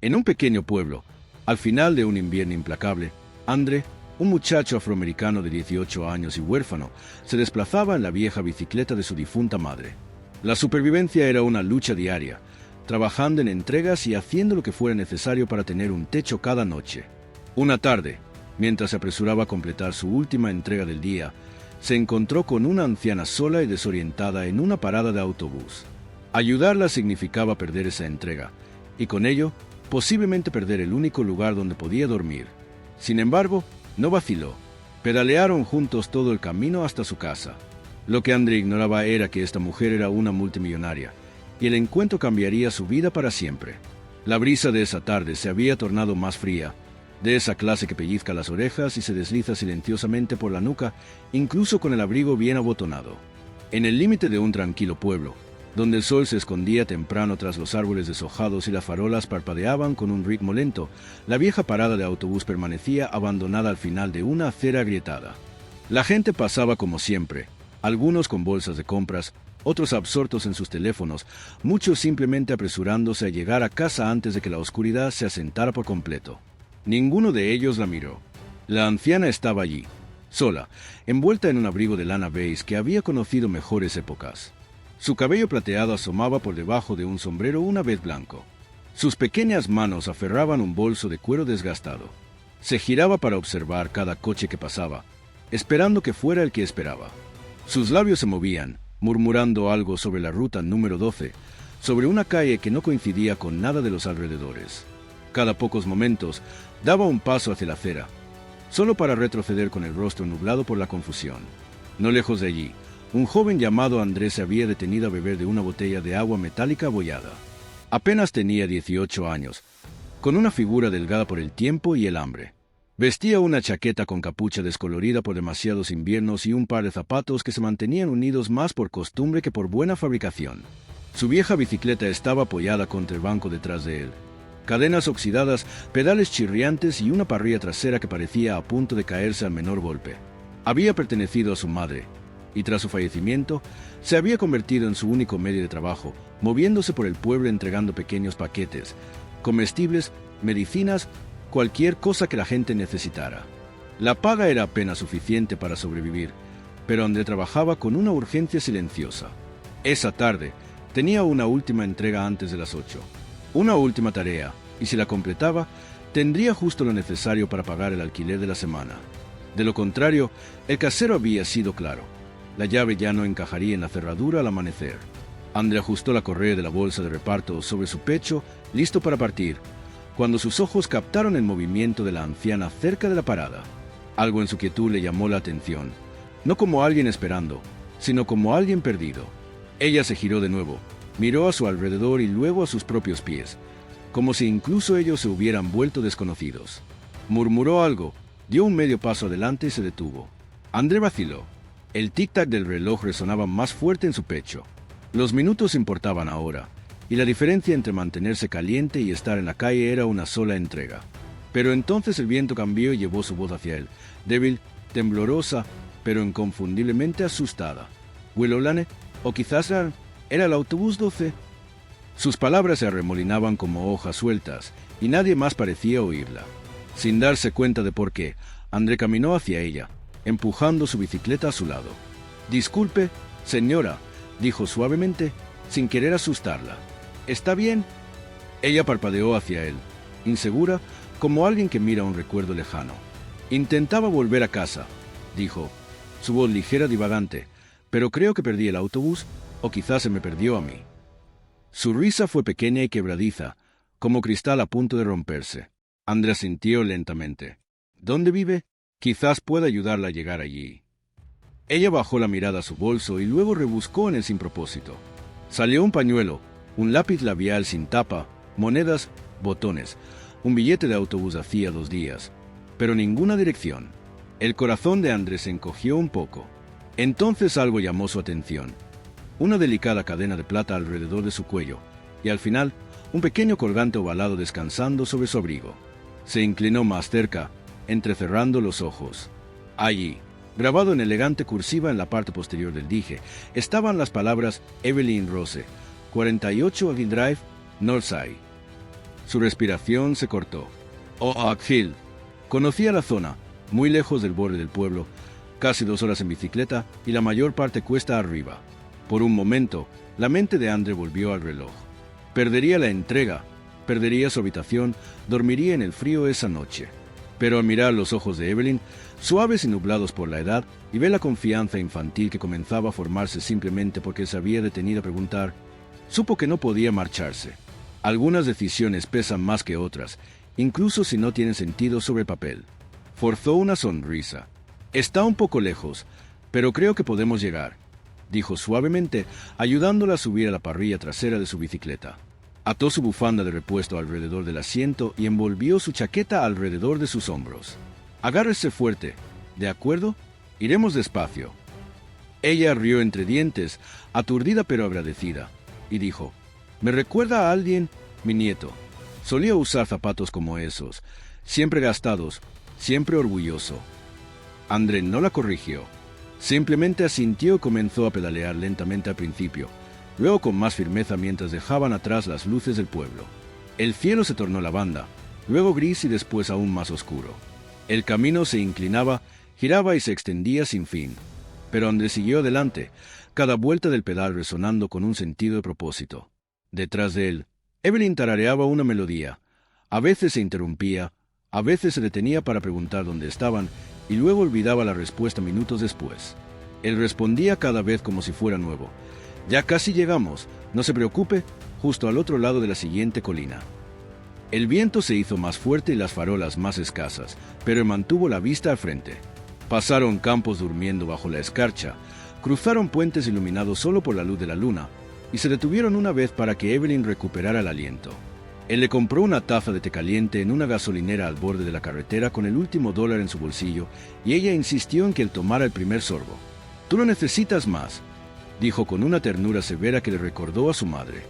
En un pequeño pueblo, al final de un invierno implacable, André, un muchacho afroamericano de 18 años y huérfano, se desplazaba en la vieja bicicleta de su difunta madre. La supervivencia era una lucha diaria, trabajando en entregas y haciendo lo que fuera necesario para tener un techo cada noche. Una tarde, mientras se apresuraba a completar su última entrega del día, se encontró con una anciana sola y desorientada en una parada de autobús. Ayudarla significaba perder esa entrega, y con ello, posiblemente perder el único lugar donde podía dormir. Sin embargo, no vaciló. Pedalearon juntos todo el camino hasta su casa. Lo que André ignoraba era que esta mujer era una multimillonaria, y el encuentro cambiaría su vida para siempre. La brisa de esa tarde se había tornado más fría, de esa clase que pellizca las orejas y se desliza silenciosamente por la nuca, incluso con el abrigo bien abotonado. En el límite de un tranquilo pueblo, donde el sol se escondía temprano tras los árboles deshojados y las farolas parpadeaban con un ritmo lento, la vieja parada de autobús permanecía abandonada al final de una acera agrietada. La gente pasaba como siempre, algunos con bolsas de compras, otros absortos en sus teléfonos, muchos simplemente apresurándose a llegar a casa antes de que la oscuridad se asentara por completo. Ninguno de ellos la miró. La anciana estaba allí, sola, envuelta en un abrigo de lana beige que había conocido mejores épocas. Su cabello plateado asomaba por debajo de un sombrero una vez blanco. Sus pequeñas manos aferraban un bolso de cuero desgastado. Se giraba para observar cada coche que pasaba, esperando que fuera el que esperaba. Sus labios se movían, murmurando algo sobre la ruta número 12, sobre una calle que no coincidía con nada de los alrededores. Cada pocos momentos daba un paso hacia la acera, solo para retroceder con el rostro nublado por la confusión. No lejos de allí, un joven llamado Andrés se había detenido a beber de una botella de agua metálica abollada. Apenas tenía 18 años, con una figura delgada por el tiempo y el hambre. Vestía una chaqueta con capucha descolorida por demasiados inviernos y un par de zapatos que se mantenían unidos más por costumbre que por buena fabricación. Su vieja bicicleta estaba apoyada contra el banco detrás de él. Cadenas oxidadas, pedales chirriantes y una parrilla trasera que parecía a punto de caerse al menor golpe. Había pertenecido a su madre, y tras su fallecimiento, se había convertido en su único medio de trabajo, moviéndose por el pueblo entregando pequeños paquetes, comestibles, medicinas, cualquier cosa que la gente necesitara. La paga era apenas suficiente para sobrevivir, pero André trabajaba con una urgencia silenciosa. Esa tarde, tenía una última entrega antes de las 8. Una última tarea, y si la completaba, tendría justo lo necesario para pagar el alquiler de la semana. De lo contrario, el casero había sido claro. La llave ya no encajaría en la cerradura al amanecer. André ajustó la correa de la bolsa de reparto sobre su pecho, listo para partir, cuando sus ojos captaron el movimiento de la anciana cerca de la parada. Algo en su quietud le llamó la atención, no como alguien esperando, sino como alguien perdido. Ella se giró de nuevo, miró a su alrededor y luego a sus propios pies, como si incluso ellos se hubieran vuelto desconocidos. Murmuró algo, dio un medio paso adelante y se detuvo. André vaciló. El tic-tac del reloj resonaba más fuerte en su pecho. Los minutos importaban ahora, y la diferencia entre mantenerse caliente y estar en la calle era una sola entrega. Pero entonces el viento cambió y llevó su voz hacia él, débil, temblorosa, pero inconfundiblemente asustada. «Willowlane, o quizás era el autobús 12. Sus palabras se arremolinaban como hojas sueltas, y nadie más parecía oírla. Sin darse cuenta de por qué, André caminó hacia ella, empujando su bicicleta a su lado. «Disculpe, señora», dijo suavemente, sin querer asustarla. «¿Está bien?» Ella parpadeó hacia él, insegura, como alguien que mira un recuerdo lejano. «Intentaba volver a casa», dijo, su voz ligera divagante, «pero creo que perdí el autobús, o quizás se me perdió a mí». Su risa fue pequeña y quebradiza, como cristal a punto de romperse. André asintió lentamente. «¿Dónde vive? Quizás pueda ayudarla a llegar allí». Ella bajó la mirada a su bolso y luego rebuscó en él sin propósito. Salió un pañuelo, un lápiz labial sin tapa, monedas, botones, un billete de autobús hacía 2 días, pero ninguna dirección. El corazón de André se encogió un poco. Entonces algo llamó su atención. Una delicada cadena de plata alrededor de su cuello, y al final, un pequeño colgante ovalado descansando sobre su abrigo. Se inclinó más cerca, entrecerrando los ojos. Allí, grabado en elegante cursiva en la parte posterior del dije, estaban las palabras Evelyn Rose, 48 Aguild Drive, Northside. Su respiración se cortó. Oak Hill. Conocía la zona, muy lejos del borde del pueblo, casi 2 horas en bicicleta y la mayor parte cuesta arriba. Por un momento, la mente de Andre volvió al reloj. Perdería la entrega, perdería su habitación, dormiría en el frío esa noche. Pero al mirar los ojos de Evelyn, suaves y nublados por la edad, y ver la confianza infantil que comenzaba a formarse simplemente porque se había detenido a preguntar, supo que no podía marcharse. Algunas decisiones pesan más que otras, incluso si no tienen sentido sobre el papel. Forzó una sonrisa. Está un poco lejos, pero creo que podemos llegar, dijo suavemente, ayudándola a subir a la parrilla trasera de su bicicleta. Ató su bufanda de repuesto alrededor del asiento y envolvió su chaqueta alrededor de sus hombros. Agárrese fuerte, ¿de acuerdo? Iremos despacio. Ella rió entre dientes, aturdida pero agradecida, y dijo, «Me recuerda a alguien, mi nieto. Solía usar zapatos como esos, siempre gastados, siempre orgulloso». Andre no la corrigió. Simplemente asintió y comenzó a pedalear lentamente al principio, luego con más firmeza mientras dejaban atrás las luces del pueblo. El cielo se tornó lavanda, luego gris y después aún más oscuro. El camino se inclinaba, giraba y se extendía sin fin. Pero Andre siguió adelante, cada vuelta del pedal resonando con un sentido de propósito. Detrás de él, Evelyn tarareaba una melodía. A veces se interrumpía, a veces se detenía para preguntar dónde estaban, y luego olvidaba la respuesta minutos después. Él respondía cada vez como si fuera nuevo. «Ya casi llegamos, no se preocupe, justo al otro lado de la siguiente colina». El viento se hizo más fuerte y las farolas más escasas, pero mantuvo la vista al frente. Pasaron campos durmiendo bajo la escarcha, cruzaron puentes iluminados solo por la luz de la luna, y se detuvieron una vez para que Evelyn recuperara el aliento. Él le compró una taza de té caliente en una gasolinera al borde de la carretera con el último dólar en su bolsillo, y ella insistió en que él tomara el primer sorbo. «Tú no necesitas más», dijo con una ternura severa que le recordó a su madre.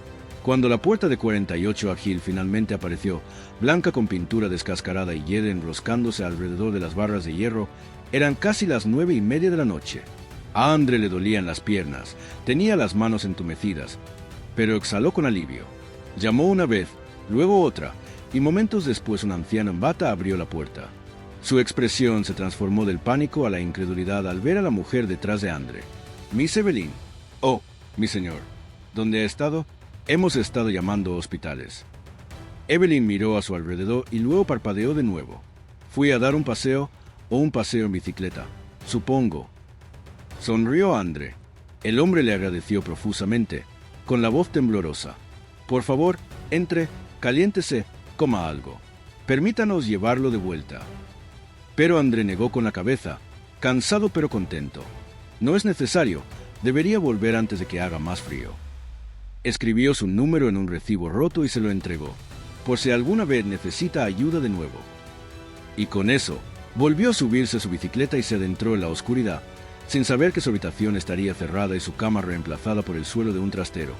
Cuando la puerta de 48 a Hill finalmente apareció, blanca con pintura descascarada y hiedra enroscándose alrededor de las barras de hierro, eran casi las 9:30 de la noche. A Andre le dolían las piernas, tenía las manos entumecidas, pero exhaló con alivio. Llamó una vez, luego otra, y momentos después un anciano en bata abrió la puerta. Su expresión se transformó del pánico a la incredulidad al ver a la mujer detrás de Andre. «Miss Evelyn». «Oh, mi señor. ¿Dónde ha estado?» «Hemos estado llamando a hospitales». Evelyn miró a su alrededor y luego parpadeó de nuevo. «Fui a dar un paseo o un paseo en bicicleta, supongo». Sonrió Andre. El hombre le agradeció profusamente, con la voz temblorosa. «Por favor, entre, caliéntese, coma algo. Permítanos llevarlo de vuelta». Pero Andre negó con la cabeza, cansado pero contento. «No es necesario, debería volver antes de que haga más frío». Escribió su número en un recibo roto y se lo entregó, por si alguna vez necesita ayuda de nuevo. Y con eso, volvió a subirse a su bicicleta y se adentró en la oscuridad, sin saber que su habitación estaría cerrada y su cama reemplazada por el suelo de un trastero,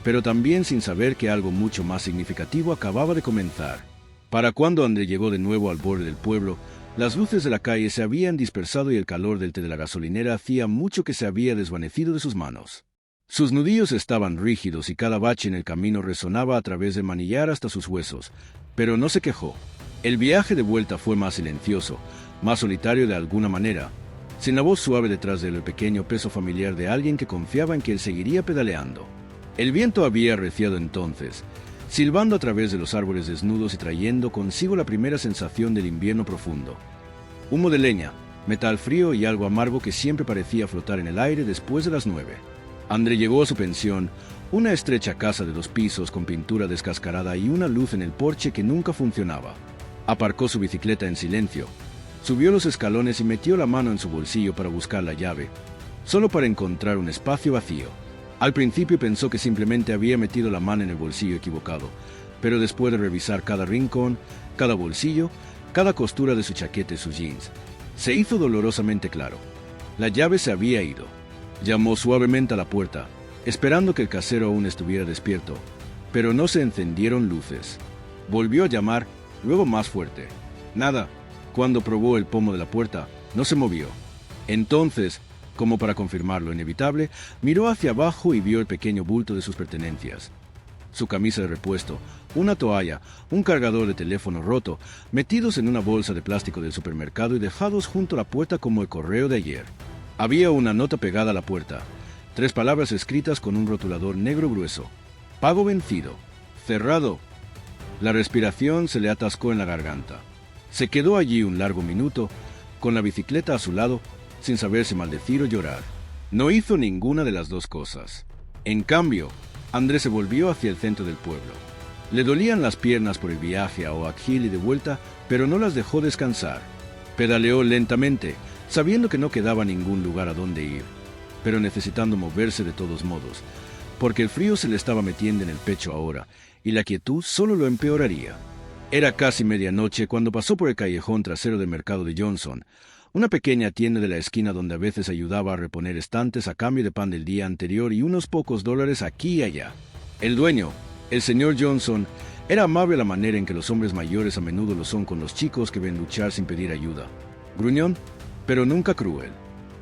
pero también sin saber que algo mucho más significativo acababa de comenzar. Para cuando Andre llegó de nuevo al borde del pueblo, las luces de la calle se habían dispersado y el calor del té de la gasolinera hacía mucho que se había desvanecido de sus manos. Sus nudillos estaban rígidos y cada bache en el camino resonaba a través del manillar hasta sus huesos, pero no se quejó. El viaje de vuelta fue más silencioso, más solitario de alguna manera, sin la voz suave detrás del pequeño peso familiar de alguien que confiaba en que él seguiría pedaleando. El viento había arreciado entonces, silbando a través de los árboles desnudos y trayendo consigo la primera sensación del invierno profundo. Humo de leña, metal frío y algo amargo que siempre parecía flotar en el aire después de las 9. Andre llegó a su pensión, una estrecha casa de 2 pisos con pintura descascarada y una luz en el porche que nunca funcionaba. Aparcó su bicicleta en silencio, subió los escalones y metió la mano en su bolsillo para buscar la llave, solo para encontrar un espacio vacío. Al principio pensó que simplemente había metido la mano en el bolsillo equivocado, pero después de revisar cada rincón, cada bolsillo, cada costura de su chaqueta y sus jeans, se hizo dolorosamente claro. La llave se había ido. Llamó suavemente a la puerta, esperando que el casero aún estuviera despierto, pero no se encendieron luces. Volvió a llamar, luego más fuerte. Nada. Cuando probó el pomo de la puerta, no se movió. Entonces, como para confirmar lo inevitable, miró hacia abajo y vio el pequeño bulto de sus pertenencias. su camisa de repuesto, una toalla, un cargador de teléfono roto, metidos en una bolsa de plástico del supermercado y dejados junto a la puerta como el correo de ayer. Había una nota pegada a la puerta, 3 palabras escritas con un rotulador negro grueso. Pago vencido. Cerrado. La respiración se le atascó en la garganta. Se quedó allí un largo minuto, con la bicicleta a su lado, sin saber si maldecir o llorar. No hizo ninguna de las dos cosas. En cambio, André se volvió hacia el centro del pueblo. Le dolían las piernas por el viaje a Oak Hill y de vuelta, pero no las dejó descansar. Pedaleó lentamente, sabiendo que no quedaba ningún lugar a donde ir, pero necesitando moverse de todos modos, porque el frío se le estaba metiendo en el pecho ahora, y la quietud solo lo empeoraría. Era casi medianoche cuando pasó por el callejón trasero del mercado de Johnson, una pequeña tienda de la esquina donde a veces ayudaba a reponer estantes a cambio de pan del día anterior y unos pocos dólares aquí y allá. El dueño, el señor Johnson, era amable a la manera en que los hombres mayores a menudo lo son con los chicos que ven luchar sin pedir ayuda. Gruñón, pero nunca cruel.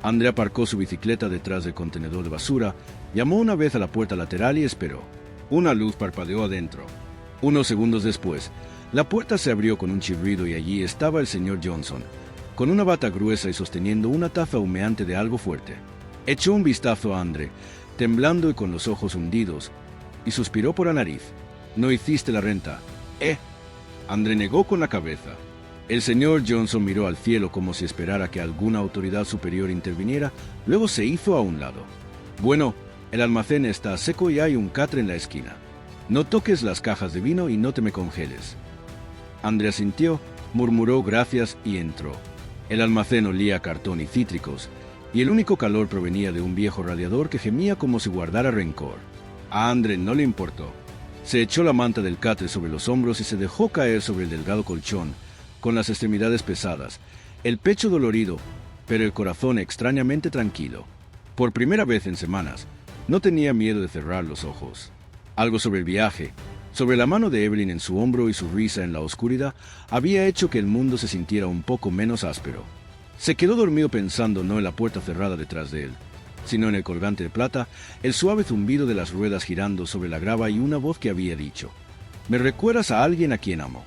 André aparcó su bicicleta detrás del contenedor de basura, llamó una vez a la puerta lateral y esperó. Una luz parpadeó adentro. Unos segundos después, la puerta se abrió con un chirrido y allí estaba el señor Johnson, con una bata gruesa y sosteniendo una taza humeante de algo fuerte. Echó un vistazo a André, temblando y con los ojos hundidos, y suspiró por la nariz. «No hiciste la renta». André negó con la cabeza. El señor Johnson miró al cielo como si esperara que alguna autoridad superior interviniera, luego se hizo a un lado. «Bueno, el almacén está seco y hay un catre en la esquina. No toques las cajas de vino y no te me congeles». André asintió, murmuró gracias y entró. El almacén olía a cartón y cítricos, y el único calor provenía de un viejo radiador que gemía como si guardara rencor. A André no le importó. Se echó la manta del catre sobre los hombros y se dejó caer sobre el delgado colchón, con las extremidades pesadas, el pecho dolorido, pero el corazón extrañamente tranquilo. Por primera vez en semanas, no tenía miedo de cerrar los ojos. Algo sobre el viaje, sobre la mano de Evelyn en su hombro y su risa en la oscuridad, había hecho que el mundo se sintiera un poco menos áspero. Se quedó dormido pensando no en la puerta cerrada detrás de él, sino en el colgante de plata, el suave zumbido de las ruedas girando sobre la grava y una voz que había dicho: «Me recuerdas a alguien a quien amo».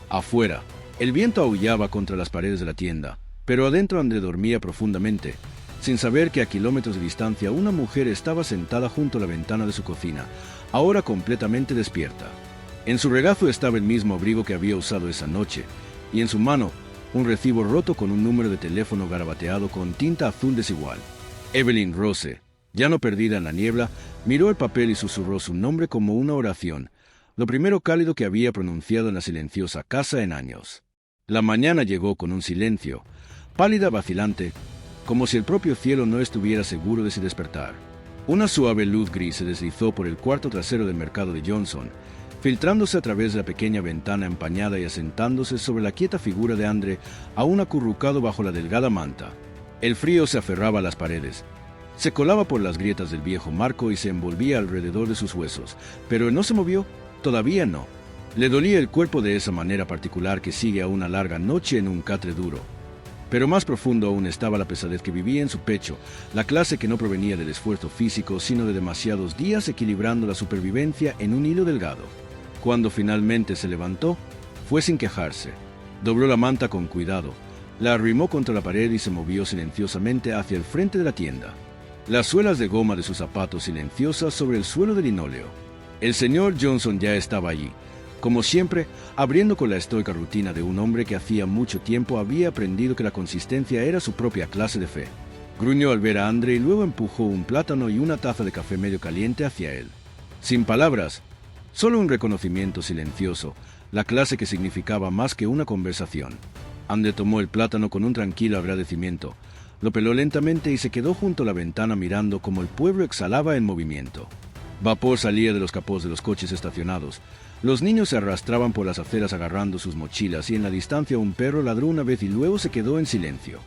Afuera, el viento aullaba contra las paredes de la tienda, pero adentro André dormía profundamente, sin saber que a kilómetros de distancia una mujer estaba sentada junto a la ventana de su cocina, ahora completamente despierta. En su regazo estaba el mismo abrigo que había usado esa noche, y en su mano un recibo roto con un número de teléfono garabateado con tinta azul desigual. Evelyn Rose, ya no perdida en la niebla, miró el papel y susurró su nombre como una oración, lo primero cálido que había pronunciado en la silenciosa casa en años. La mañana llegó con un silencio, pálida, vacilante, como si el propio cielo no estuviera seguro de su despertar. Una suave luz gris se deslizó por el cuarto trasero del mercado de Johnson, filtrándose a través de la pequeña ventana empañada y asentándose sobre la quieta figura de André, aún acurrucado bajo la delgada manta. El frío se aferraba a las paredes, se colaba por las grietas del viejo marco y se envolvía alrededor de sus huesos, pero no se movió, todavía no. Le dolía el cuerpo de esa manera particular que sigue a una larga noche en un catre duro. Pero más profundo aún estaba la pesadez que vivía en su pecho, la clase que no provenía del esfuerzo físico, sino de demasiados días equilibrando la supervivencia en un hilo delgado. Cuando finalmente se levantó, fue sin quejarse. Dobló la manta con cuidado, la arrimó contra la pared y se movió silenciosamente hacia el frente de la tienda. Las suelas de goma de sus zapatos silenciosas sobre el suelo de linóleo. El señor Johnson ya estaba allí, como siempre, abriendo con la estoica rutina de un hombre que hacía mucho tiempo había aprendido que la consistencia era su propia clase de fe. Gruñó al ver a André y luego empujó un plátano y una taza de café medio caliente hacia él. Sin palabras, solo un reconocimiento silencioso, la clase que significaba más que una conversación. André tomó el plátano con un tranquilo agradecimiento, lo peló lentamente y se quedó junto a la ventana mirando cómo el pueblo exhalaba en movimiento. Vapor salía de los capós de los coches estacionados. Los niños se arrastraban por las aceras agarrando sus mochilas y en la distancia un perro ladró una vez y luego se quedó en silencio.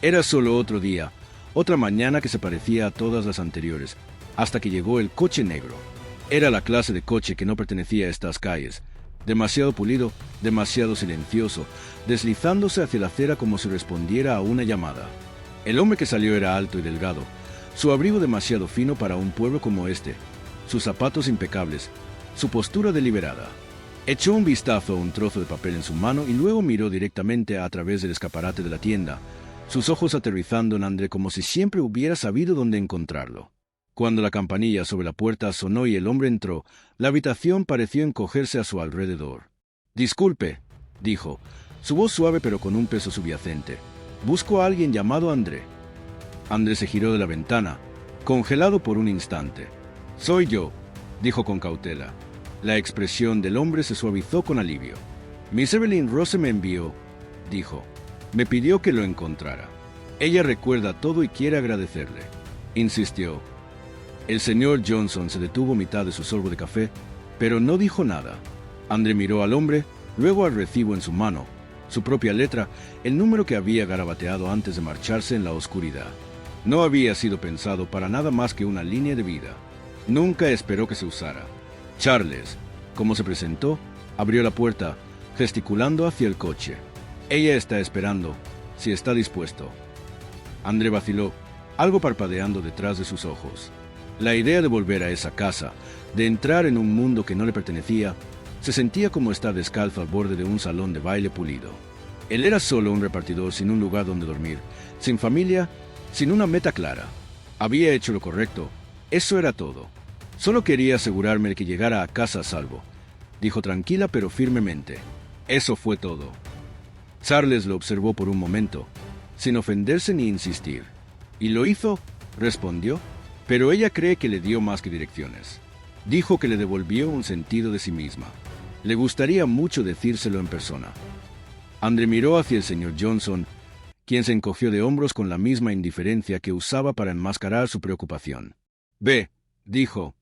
Era solo otro día, otra mañana que se parecía a todas las anteriores, hasta que llegó el coche negro. Era la clase de coche que no pertenecía a estas calles. Demasiado pulido, demasiado silencioso, deslizándose hacia la acera como si respondiera a una llamada. El hombre que salió era alto y delgado, su abrigo demasiado fino para un pueblo como este, sus zapatos impecables, su postura deliberada. Echó un vistazo a un trozo de papel en su mano y luego miró directamente a través del escaparate de la tienda, sus ojos aterrizando en André como si siempre hubiera sabido dónde encontrarlo. Cuando la campanilla sobre la puerta sonó y el hombre entró, la habitación pareció encogerse a su alrededor. «Disculpe», dijo, su voz suave pero con un peso subyacente. «Busco a alguien llamado André». André se giró de la ventana, congelado por un instante. «Soy yo», dijo con cautela. La expresión del hombre se suavizó con alivio. «Miss Evelyn Rose me envió», dijo. «Me pidió que lo encontrara. Ella recuerda todo y quiere agradecerle», insistió. El señor Johnson se detuvo a mitad de su sorbo de café, pero no dijo nada. André miró al hombre, luego al recibo en su mano, su propia letra, el número que había garabateado antes de marcharse en la oscuridad. No había sido pensado para nada más que una línea de vida. Nunca esperó que se usara. Charles, como se presentó, abrió la puerta, gesticulando hacia el coche. «Ella está esperando, si está dispuesto». André vaciló, algo parpadeando detrás de sus ojos. La idea de volver a esa casa, de entrar en un mundo que no le pertenecía, se sentía como estar descalzo al borde de un salón de baile pulido. Él era solo un repartidor sin un lugar donde dormir, sin familia, sin una meta clara. Había hecho lo correcto, eso era todo. «Solo quería asegurarme de que llegara a casa a salvo», dijo tranquila pero firmemente. Eso fue todo. Charles lo observó por un momento, sin ofenderse ni insistir. «¿Y lo hizo?», respondió, pero ella cree que le dio más que direcciones. Dijo que le devolvió un sentido de sí misma. Le gustaría mucho decírselo en persona. André miró hacia el señor Johnson, quien se encogió de hombros con la misma indiferencia que usaba para enmascarar su preocupación. «Ve», dijo,